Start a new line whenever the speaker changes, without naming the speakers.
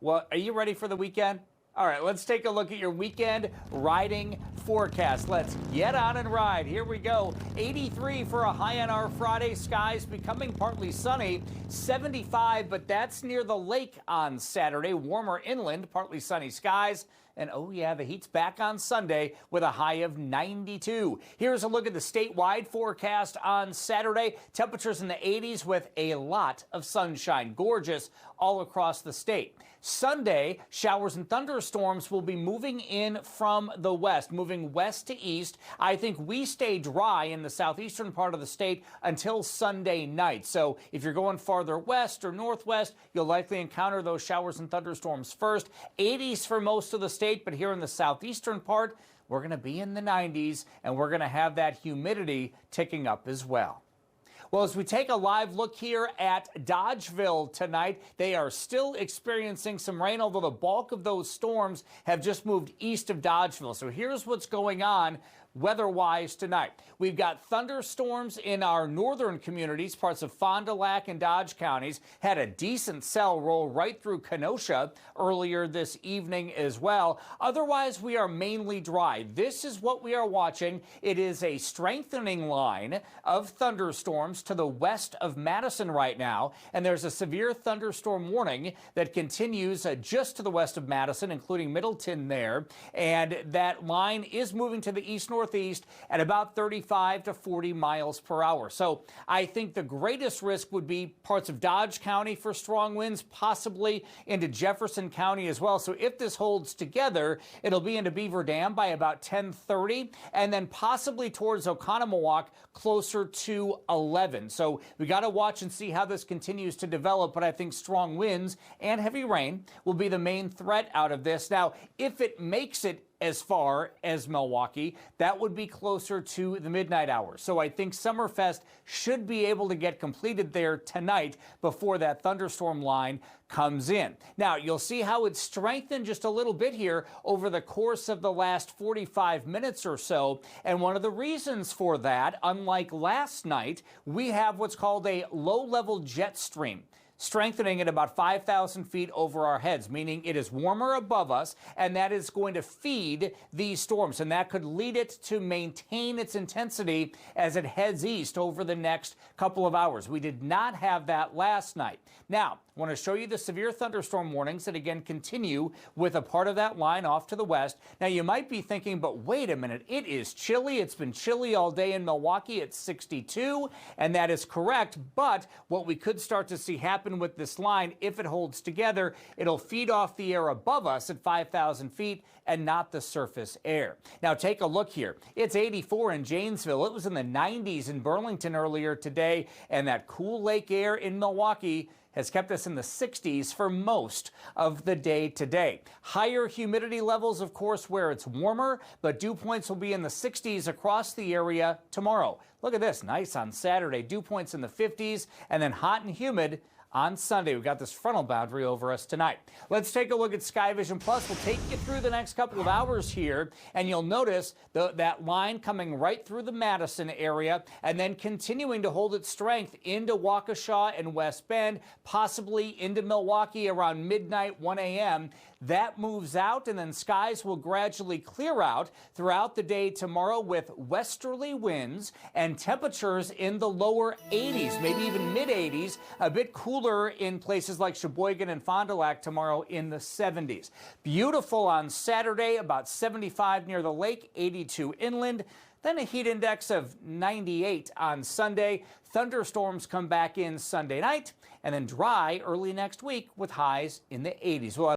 Well, are you ready for the weekend? All right, let's take a look at your weekend riding forecast. Let's get on and ride. Here we go. 83 for a high on our Friday. Skies becoming partly sunny. 75, but that's near the lake on Saturday. Warmer inland, partly sunny skies. And oh yeah, the heat's back on Sunday with a high of 92. Here's a look at the statewide forecast on Saturday. Temperatures in the 80s with a lot of sunshine. Gorgeous all across the state. Sunday, showers and thunderstorms will be moving in from the west, moving west to east. I think we stay dry in the southeastern part of the state until Sunday night. So if you're going farther west or northwest, you'll likely encounter those showers and thunderstorms first. 80s for most of the state, but here in the southeastern part, we're going to be in the 90s, and we're going to have that humidity ticking up as well. Well, as we take a live look here at Dodgeville tonight, they are still experiencing some rain, although the bulk of those storms have just moved east of Dodgeville. So here's what's going on weather-wise tonight. We've got thunderstorms in our northern communities. Parts of Fond du Lac and Dodge counties had a decent cell roll right through Kenosha earlier this evening as well. Otherwise, we are mainly dry. This is what we are watching. It is a strengthening line of thunderstorms to the west of Madison right now, and there's a severe thunderstorm warning that continues just to the west of Madison, including Middleton there, and that line is moving to the east-northeast at about 35 to 40 miles per hour. So I think the greatest risk would be parts of Dodge County for strong winds, possibly into Jefferson County as well. So if this holds together, it'll be into Beaver Dam by about 10:30, and then possibly towards Oconomowoc closer to 11. So we got to watch and see how this continues to develop, but I think strong winds and heavy rain will be the main threat out of this. Now, if it makes it as far as Milwaukee, that would be closer to the midnight hours. So I think Summerfest should be able to get completed there tonight before that thunderstorm line comes in. Now, you'll see how it's strengthened just a little bit here over the course of the last 45 minutes or so. And one of the reasons for that, unlike last night, we have what's called a low-level jet stream, strengthening at about 5,000 feet over our heads, meaning it is warmer above us, and that is going to feed these storms, and that could lead it to maintain its intensity as it heads east over the next couple of hours. We did not have that last night. Now, I want to show you the severe thunderstorm warnings that again continue with a part of that line off to the west. Now, you might be thinking, but wait a minute, it is chilly. It's been chilly all day in Milwaukee at 62, and that is correct. But what we could start to see happen with this line, if it holds together, it'll feed off the air above us at 5,000 feet and not the surface air. Now, take a look here. It's 84 in Janesville. It was in the 90s in Burlington earlier today, and that cool lake air in Milwaukee has kept us in the 60s for most of the day today. Higher humidity levels, of course, where it's warmer, but dew points will be in the 60s across the area tomorrow. Look at this, nice on Saturday. Dew points in the 50s, and then hot and humid on Sunday. We've got this frontal boundary over us tonight. Let's take a look at Sky Vision Plus. We'll take you through the next couple of hours here, and you'll notice that line coming right through the Madison area and then continuing to hold its strength into Waukesha and West Bend, possibly into Milwaukee around midnight, 1 a.m. That moves out, and then skies will gradually clear out throughout the day tomorrow with westerly winds and temperatures in the lower 80s, maybe even mid-80s, a bit cooler in places like Sheboygan and Fond du Lac tomorrow in the 70s. Beautiful on Saturday, about 75 near the lake, 82 inland. Then a heat index of 98 on Sunday. Thunderstorms come back in Sunday night, and then dry early next week with highs in the 80s. Well,